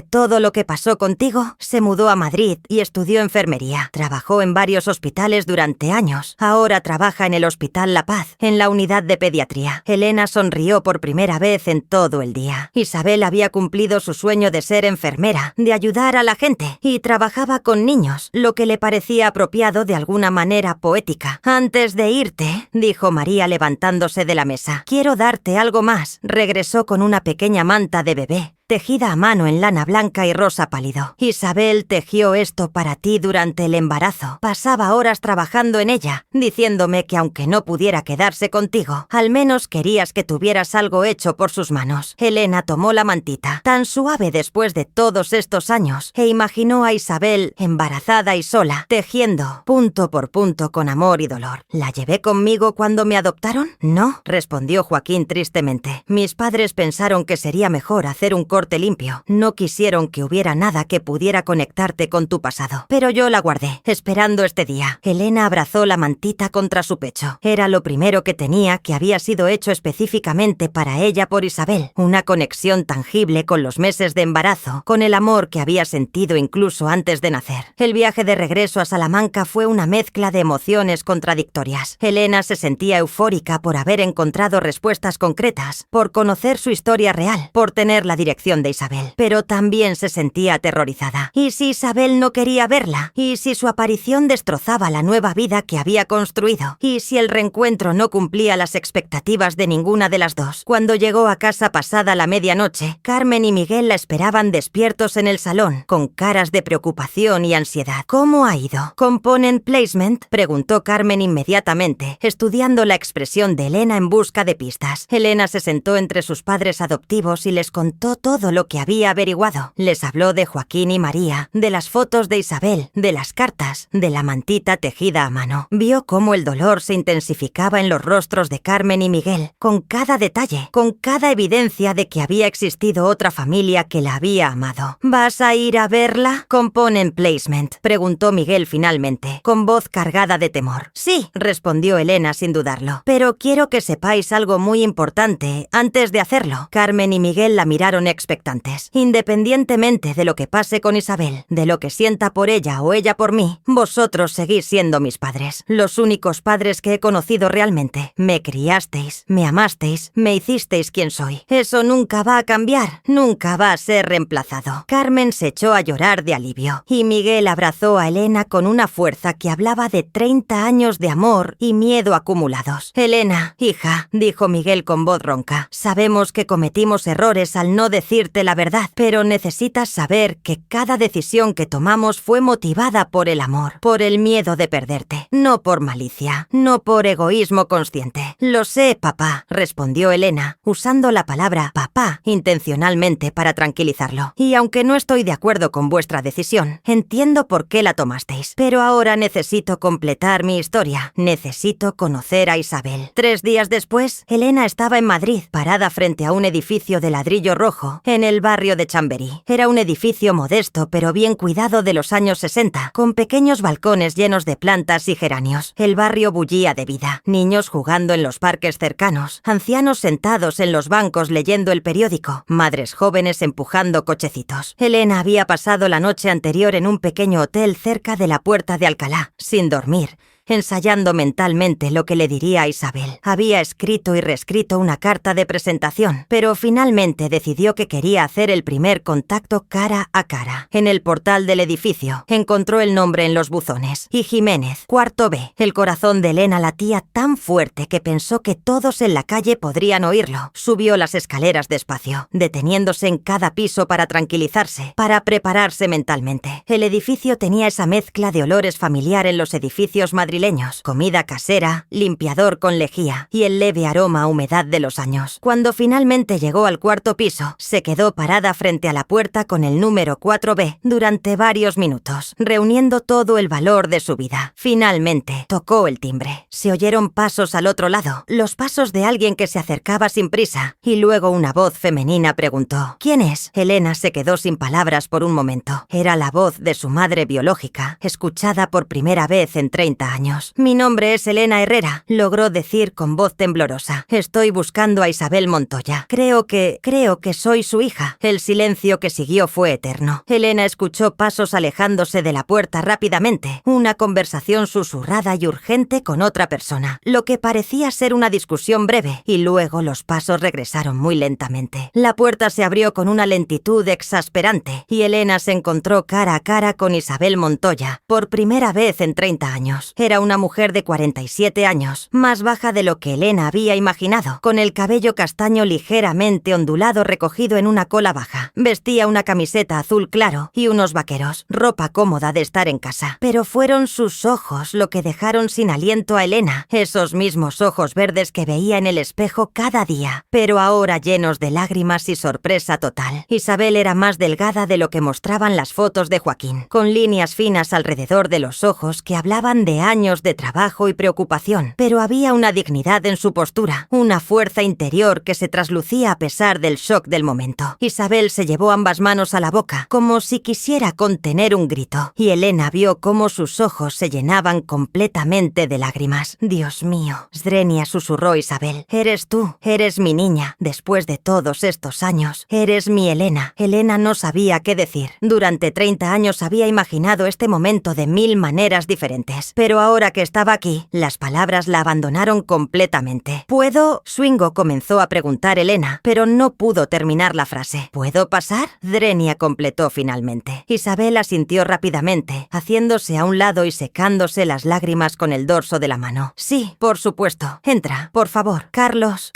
todo lo que pasó contigo, se mudó a Madrid y estudió enfermería. Trabajó en varios hospitales durante años. Ahora trabaja en el Hospital La Paz, en la unidad de pediatría. Elena sonrió por primera vez en todo el día. Isabel había cumplido su sueño de ser enfermera, de ayudar a la gente, y trabajaba con niños, lo que le parecía apropiado de alguna manera poética. Antes de irte, dijo María levantándose de la mesa, quiero darte algo más. Regresó con una pequeña manta de bebé, tejida a mano en lana blanca y rosa pálido. Isabel tejió esto para ti durante el embarazo. Pasaba horas trabajando en ella, diciéndome que aunque no pudiera quedarse contigo, al menos querías que tuvieras algo hecho por sus manos. Elena tomó la mantita, tan suave después de todos estos años, e imaginó a Isabel embarazada y sola, tejiendo punto por punto con amor y dolor. ¿La llevé conmigo cuando me adoptaron? No, respondió Joaquín tristemente. Mis padres pensaron que sería mejor hacer un corte limpio. No quisieron que hubiera nada que pudiera conectarte con tu pasado. Pero yo la guardé, esperando este día. Elena abrazó la mantita contra su pecho. Era lo primero que tenía que había sido hecho específicamente para ella por Isabel. Una conexión tangible con los meses de embarazo, con el amor que había sentido incluso antes de nacer. El viaje de regreso a Salamanca fue una mezcla de emociones contradictorias. Elena se sentía eufórica por haber encontrado respuestas concretas, por conocer su historia real, por tener la dirección de Isabel, pero también se sentía aterrorizada. ¿Y si Isabel no quería verla? ¿Y si su aparición destrozaba la nueva vida que había construido? ¿Y si el reencuentro no cumplía las expectativas de ninguna de las dos? Cuando llegó a casa pasada la medianoche, Carmen y Miguel la esperaban despiertos en el salón, con caras de preocupación y ansiedad. ¿Cómo ha ido? ¿Component placement?, preguntó Carmen inmediatamente, estudiando la expresión de Elena en busca de pistas. Elena se sentó entre sus padres adoptivos y les contó todo lo que había averiguado. Les habló de Joaquín y María, de las fotos de Isabel, de las cartas, de la mantita tejida a mano. Vio cómo el dolor se intensificaba en los rostros de Carmen y Miguel, con cada detalle, con cada evidencia de que había existido otra familia que la había amado. ¿Vas a ir a verla? Component placement, preguntó Miguel finalmente, con voz cargada de temor. Sí, respondió Elena sin dudarlo, pero quiero que sepáis algo muy importante antes de hacerlo. Carmen y Miguel la miraron expectantes. Independientemente de lo que pase con Isabel, de lo que sienta por ella o ella por mí, vosotros seguís siendo mis padres, los únicos padres que he conocido realmente. Me criasteis, me amasteis, me hicisteis quien soy. Eso nunca va a cambiar, nunca va a ser reemplazado. Carmen se echó a llorar de alivio, y Miguel abrazó a Elena con una fuerza que hablaba de 30 años de amor y miedo acumulados. Elena, hija, dijo Miguel con voz ronca, sabemos que cometimos errores al no decirte la verdad, pero necesitas saber que cada decisión que tomamos fue motivada por el amor, por el miedo de perderte, no por malicia, no por egoísmo consciente. Lo sé, papá, respondió Elena, usando la palabra papá intencionalmente para tranquilizarlo. Y aunque no estoy de acuerdo con vuestra decisión, entiendo por qué la tomasteis. Pero ahora necesito completar mi historia. Necesito conocer a Isabel. 3 días después, Elena estaba en Madrid, parada frente a un edificio de ladrillo rojo, en el barrio de Chamberí. Era un edificio modesto pero bien cuidado de los años 60, con pequeños balcones llenos de plantas y geranios. El barrio bullía de vida. Niños jugando en los parques cercanos, ancianos sentados en los bancos leyendo el periódico, madres jóvenes empujando cochecitos. Elena había pasado la noche anterior en un pequeño hotel cerca de la Puerta de Alcalá, sin dormir, ensayando mentalmente lo que le diría a Isabel. Había escrito y reescrito una carta de presentación, pero finalmente decidió que quería hacer el primer contacto cara a cara. En el portal del edificio encontró el nombre en los buzones, y Jiménez, cuarto B. El corazón de Elena latía tan fuerte que pensó que todos en la calle podrían oírlo. Subió las escaleras despacio, deteniéndose en cada piso para tranquilizarse, para prepararse mentalmente. El edificio tenía esa mezcla de olores familiar en los edificios madrileños. madrileños, comida casera, limpiador con lejía y el leve aroma a humedad de los años. Cuando finalmente llegó al cuarto piso, se quedó parada frente a la puerta con el número 4B durante varios minutos, reuniendo todo el valor de su vida. Finalmente, tocó el timbre. Se oyeron pasos al otro lado, los pasos de alguien que se acercaba sin prisa, y luego una voz femenina preguntó: ¿Quién es? Elena se quedó sin palabras por un momento. Era la voz de su madre biológica, escuchada por primera vez en 30 años. «Mi nombre es Elena Herrera», logró decir con voz temblorosa. «Estoy buscando a Isabel Montoya. Creo que soy su hija». El silencio que siguió fue eterno. Elena escuchó pasos alejándose de la puerta rápidamente, una conversación susurrada y urgente con otra persona, lo que parecía ser una discusión breve, y luego los pasos regresaron muy lentamente. La puerta se abrió con una lentitud exasperante, y Elena se encontró cara a cara con Isabel Montoya, por primera vez en 30 años. Era una mujer de 47 años, más baja de lo que Elena había imaginado, con el cabello castaño ligeramente ondulado recogido en una cola baja. Vestía una camiseta azul claro y unos vaqueros, ropa cómoda de estar en casa. Pero fueron sus ojos lo que dejaron sin aliento a Elena, esos mismos ojos verdes que veía en el espejo cada día, pero ahora llenos de lágrimas y sorpresa total. Isabel era más delgada de lo que mostraban las fotos de Joaquín, con líneas finas alrededor de los ojos que hablaban de años de trabajo y preocupación, pero había una dignidad en su postura, una fuerza interior que se traslucía a pesar del shock del momento. Isabel se llevó ambas manos a la boca, como si quisiera contener un grito, y Elena vio cómo sus ojos se llenaban completamente de lágrimas. «Dios mío», Zrenia susurró Isabel, «eres tú, eres mi niña, después de todos estos años, eres mi Elena». Elena no sabía qué decir. Durante 30 años había imaginado este momento de 1000 maneras diferentes, pero ahora que estaba aquí, las palabras la abandonaron completamente. «¿Puedo?» Swingo comenzó a preguntar Elena, pero no pudo terminar la frase. «¿Puedo pasar?» Zrenia completó finalmente. Isabel asintió rápidamente, haciéndose a un lado y secándose las lágrimas con el dorso de la mano. «Sí, por supuesto. Entra, por favor. Carlos,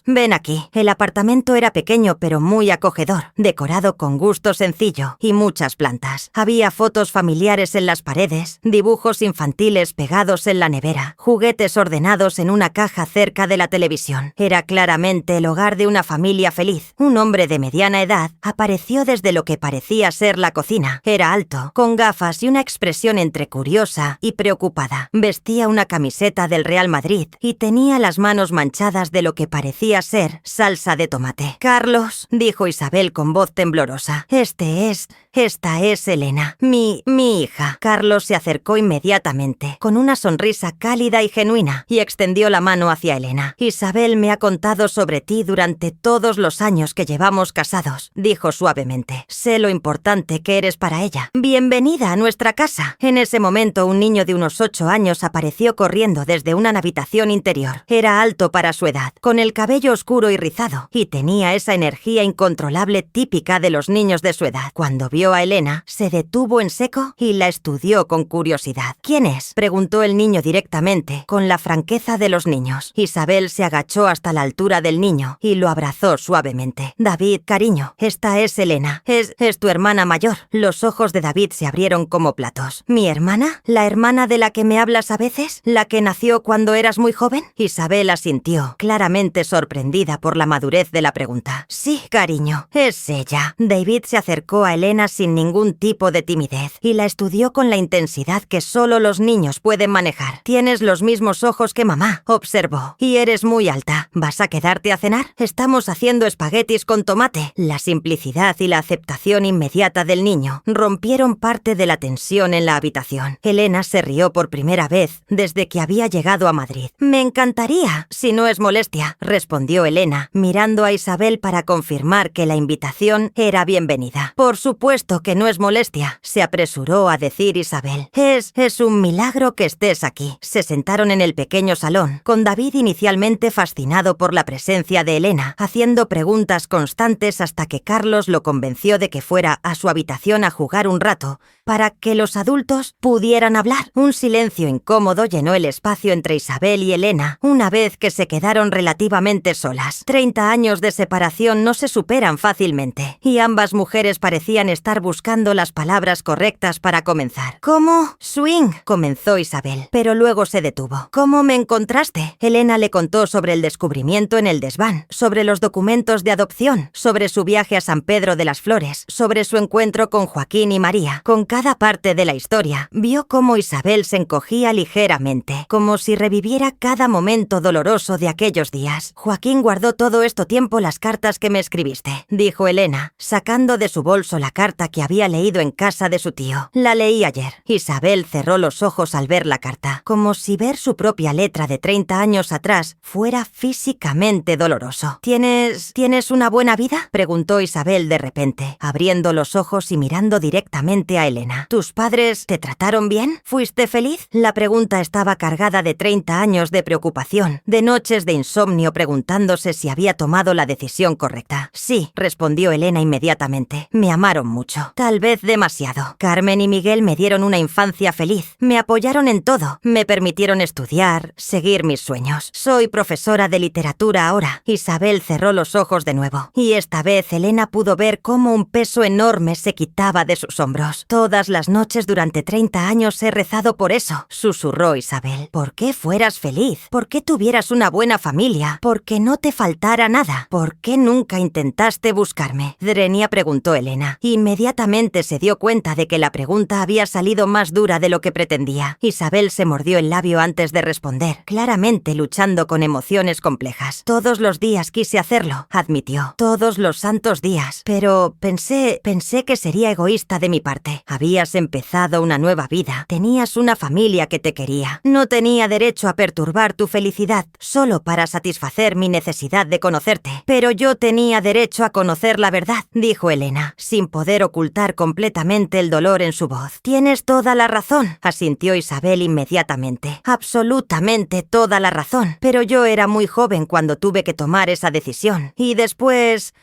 ven aquí». El apartamento era pequeño pero muy acogedor, decorado con gusto sencillo y muchas plantas. Había fotos familiares en las paredes, dibujos infantiles pegados en la nevera, juguetes ordenados en una caja cerca de la televisión. Era claramente el hogar de una familia feliz. Un hombre de mediana edad apareció desde lo que parecía ser la cocina. Era alto, con gafas y una expresión entre curiosa y preocupada. Vestía una camiseta del Real Madrid y tenía las manos manchadas de lo que parecía ser salsa de tomate. «Carlos», dijo Isabel con voz temblorosa, esta es Elena, mi hija». Carlos se acercó inmediatamente, con una sonrisa cálida y genuina, y extendió la mano hacia Elena. «Isabel me ha contado sobre ti durante todos los años que llevamos casados», dijo suavemente. «Sé lo importante que eres para ella. Bienvenida a nuestra casa». En ese momento, un niño de unos 8 años apareció corriendo desde una habitación interior. Era alto para su edad, con el cabello oscuro y rizado, y tenía esa energía incontrolable típica de los niños de su edad. Cuando vio a Elena, se detuvo en seco y la estudió con curiosidad. «¿Quién es?», preguntó el niño directamente, con la franqueza de los niños. Isabel se agachó hasta la altura del niño y lo abrazó suavemente. «David, cariño, esta es Elena. Es tu hermana mayor». Los ojos de David se abrieron como platos. «¿Mi hermana? ¿La hermana de la que me hablas a veces? ¿La que nació cuando eras muy joven?» Isabel asintió, claramente sorprendida por la madurez de la pregunta. «Sí, cariño, es ella». David se acercó a Elena sin ningún tipo de timidez y la estudió con la intensidad que solo los niños pueden manejar. «Tienes los mismos ojos que mamá», observó, «y eres muy alta. ¿Vas a quedarte a cenar? Estamos haciendo espaguetis con tomate». La simplicidad y la aceptación inmediata del niño rompieron parte de la tensión en la habitación. Elena se rió por primera vez desde que había llegado a Madrid. «Me encantaría, si no es molestia», respondió Elena, mirando a Isabel para confirmar que la invitación era bienvenida. «Por supuesto que no es molestia», se apresuró a decir Isabel. Es un milagro que estés aquí». Se sentaron en el pequeño salón, con David inicialmente fascinado por la presencia de Elena, haciendo preguntas constantes hasta que Carlos lo convenció de que fuera a su habitación a jugar un rato para que los adultos pudieran hablar. Un silencio incómodo llenó el espacio entre Isabel y Elena, una vez que se quedaron relativamente solas. 30 años de separación no se superan fácilmente, y ambas mujeres parecían estar buscando las palabras correctas para comenzar. ¿Cómo? Swing, comenzó Isabel, pero luego se detuvo. ¿Cómo me encontraste? Elena le contó sobre el descubrimiento en el desván, sobre los documentos de adopción, sobre su viaje a San Pedro de las Flores, sobre su encuentro con Joaquín y María. Con cada parte de la historia, vio cómo Isabel se encogía ligeramente, como si reviviera cada momento doloroso de aquellos días. Joaquín guardó todo este tiempo las cartas que me escribiste, dijo Elena, sacando de su bolso la carta que había leído en casa de su tío. La leí ayer. Isabel cerró los ojos al ver la carta, como si ver su propia letra de 30 años atrás fuera físicamente doloroso. ¿Tienes una buena vida?, preguntó Isabel de repente, abriendo los ojos y mirando directamente a Elena. ¿Tus padres te trataron bien? ¿Fuiste feliz? La pregunta estaba cargada de 30 años de preocupación, de noches de insomnio preguntándose si había tomado la decisión correcta. Sí, respondió Elena inmediatamente. Me amaron mucho, tal vez demasiado. Carmen y Miguel me dieron una infancia feliz, me apoyaron en todo, me permitieron estudiar, seguir mis sueños. Soy profesora de literatura ahora. Isabel cerró los ojos de nuevo, y esta vez Elena pudo ver cómo un peso enorme se quitaba de sus hombros. Todas las noches durante 30 años he rezado por eso, susurró Isabel. ¿Por qué fueras feliz? ¿Por qué tuvieras una buena familia? ¿Por qué no te faltara nada? ¿Por qué nunca intentaste buscarme? Drenia, preguntó Elena. Inmediatamente se dio cuenta de que la pregunta había salido más dura de lo que pretendía. Isabel se mordió el labio antes de responder, claramente luchando con emociones complejas. Todos los días quise hacerlo, admitió. Todos los santos días. Pero pensé que sería egoísta de mi parte. Habías empezado una nueva vida. Tenías una familia que te quería. No tenía derecho a perturbar tu felicidad solo para satisfacer mi necesidad de conocerte. Pero yo tenía derecho a conocer la verdad, dijo Elena, sin poder ocultar completamente el dolor en su voz. Tienes toda la razón, asintió Isabel inmediatamente. Absolutamente toda la razón. Pero yo era muy joven cuando tuve que tomar esa decisión. Y después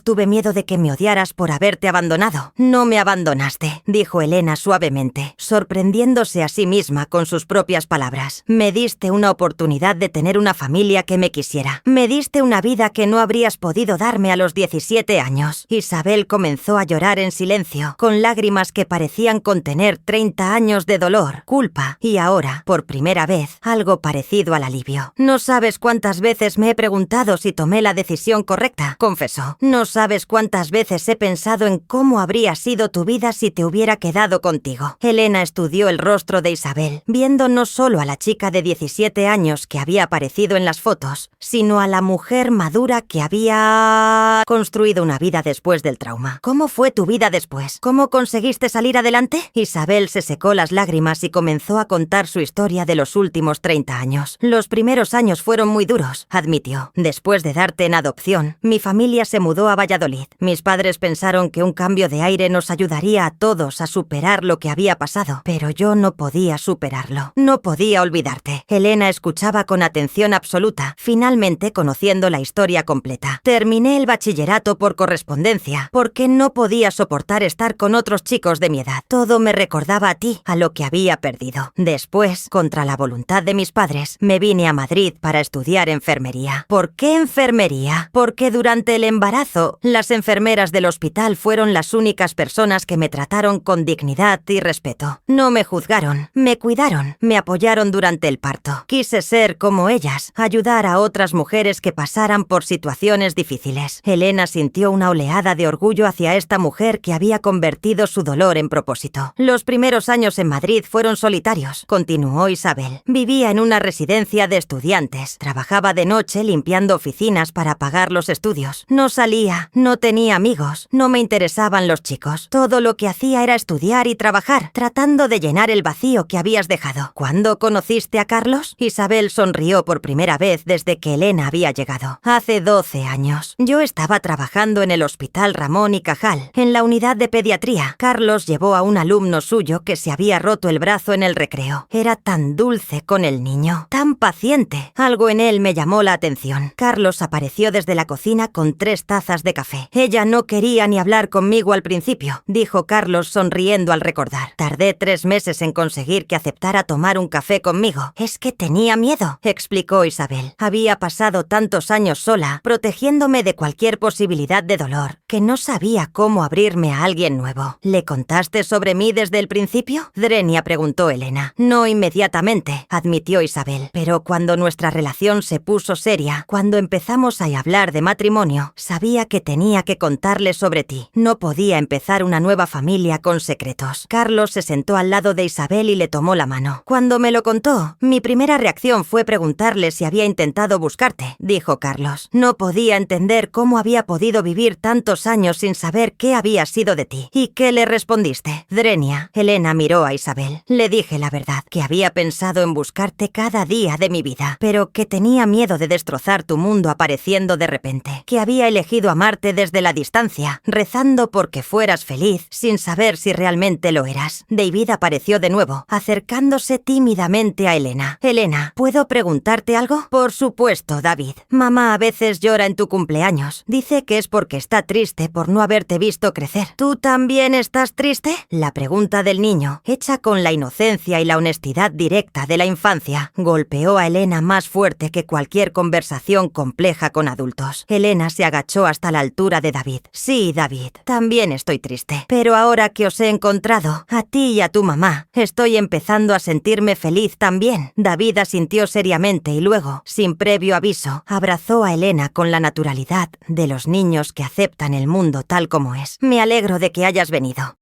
tuve miedo de que me odiaras por haberte abandonado. No me abandonaste, dijo Elena suavemente, sorprendiéndose a sí misma con sus propias palabras. Me diste una oportunidad de tener una familia que me quisiera. Me diste una vida que no habrías podido darme a los 17 años. Isabel comenzó a llorar en silencio, con lágrimas que parecían contener 30 años de dolor, culpa y ahora, por primera vez, algo parecido al alivio. No sabes cuántas veces me he preguntado si tomé la decisión correcta, confesó. No sabes cuántas veces he pensado en cómo habría sido tu vida si te hubiera quedado contigo. Elena estudió el rostro de Isabel, viendo no solo a la chica de 17 años que había aparecido en las fotos, sino a la mujer madura que había construido una vida después del trauma. ¿Cómo fue tu vida después? ¿Cómo conseguiste salir adelante? Isabel se secó las lágrimas y comenzó a contar su historia de los últimos 30 años. Los primeros años fueron muy duros, admitió. Después de darte en adopción, mi familia se mudó a Valladolid. Mis padres pensaron que un cambio de aire nos ayudaría a todos a superar lo que había pasado, pero yo no podía superarlo. No podía olvidarte. Elena escuchaba con atención absoluta, finalmente conociendo la historia completa. Terminé el bachillerato por correspondencia, porque no podía soportar estar con otros chicos de mi edad. Todo me recordaba a ti, a lo que había perdido. Después, contra la voluntad de mis padres, me vine a Madrid para estudiar enfermería. ¿Por qué enfermería? Porque durante el embarazo, las enfermeras del hospital fueron las únicas personas que me trataron con dignidad y respeto. No me juzgaron, me cuidaron, me apoyaron durante el parto. Quise ser como ellas, ayudar a otras mujeres que pasaran por situaciones difíciles. Elena sintió una oleada de orgullo hacia esta mujer que había convertido su dolor en propósito. Los primeros años en Madrid fueron solitarios, continuó Isabel. Vivía en una residencia de estudiantes. Trabajaba de noche limpiando oficinas para pagar los estudios. No salía, no tenía amigos, no me interesaban los chicos. Todo lo que hacía era estudiar y trabajar, tratando de llenar el vacío que habías dejado. ¿Cuándo conociste a Carlos? Isabel sonrió por primera vez desde que Elena había llegado. Hace 12 años. Yo estaba trabajando en el Hospital Ramón y Cajal, en la unidad de pediatría. Carlos llevó a un alumno suyo que se había roto el brazo en el recreo. Era tan dulce con el niño, tan paciente. Algo en él me llamó la atención. Carlos apareció desde la cocina con 3 3 tazas de café. Ella no quería ni hablar conmigo al principio, dijo Carlos sonriendo al recordar. Tardé 3 meses en conseguir que aceptara tomar un café conmigo. Es que tenía miedo, explicó Isabel. Había pasado tantos años sola, protegiéndome de cualquier posibilidad de dolor, que no sabía cómo abrirme a alguien nuevo. ¿Le contaste sobre mí desde el principio? Drenia, preguntó Elena. No inmediatamente, admitió Isabel. Pero cuando nuestra relación se puso seria, cuando empezamos a hablar de matrimonio, sabía que tenía que contarle sobre ti. No podía empezar una nueva familia con secretos. Carlos se sentó al lado de Isabel y le tomó la mano. Cuando me lo contó, mi primera reacción fue preguntarle si había intentado buscarte, dijo Carlos. No podía entender cómo había podido vivir tantos años sin saber qué había sido de ti. ¿Y qué le respondiste? Drenia. Elena miró a Isabel. Le dije la verdad, que había pensado en buscarte cada día de mi vida, pero que tenía miedo de destrozar tu mundo apareciendo de repente, que había elegido amarte desde la distancia, rezando porque fueras feliz, sin saber si realmente lo eras. David apareció de nuevo, acercándose tímidamente a Elena. Elena, ¿puedo preguntarte algo? Por supuesto, David. Mamá a veces llora en tu cumpleaños. Dice que es porque está triste por no haberte visto crecer. ¿Tú también estás triste? La pregunta del niño, hecha con la inocencia y la honestidad directa de la infancia, golpeó a Elena más fuerte que cualquier conversación compleja con adultos. Elena se agachó hasta la altura de David. Sí, David, también estoy triste. Pero ahora que os he encontrado, a ti y a tu mamá, estoy empezando a sentirme feliz también. David asintió seriamente y luego, sin previo aviso, abrazó a Elena con la naturalidad de los niños que aceptan el mundo tal como es. Me alegro de que hayas venido.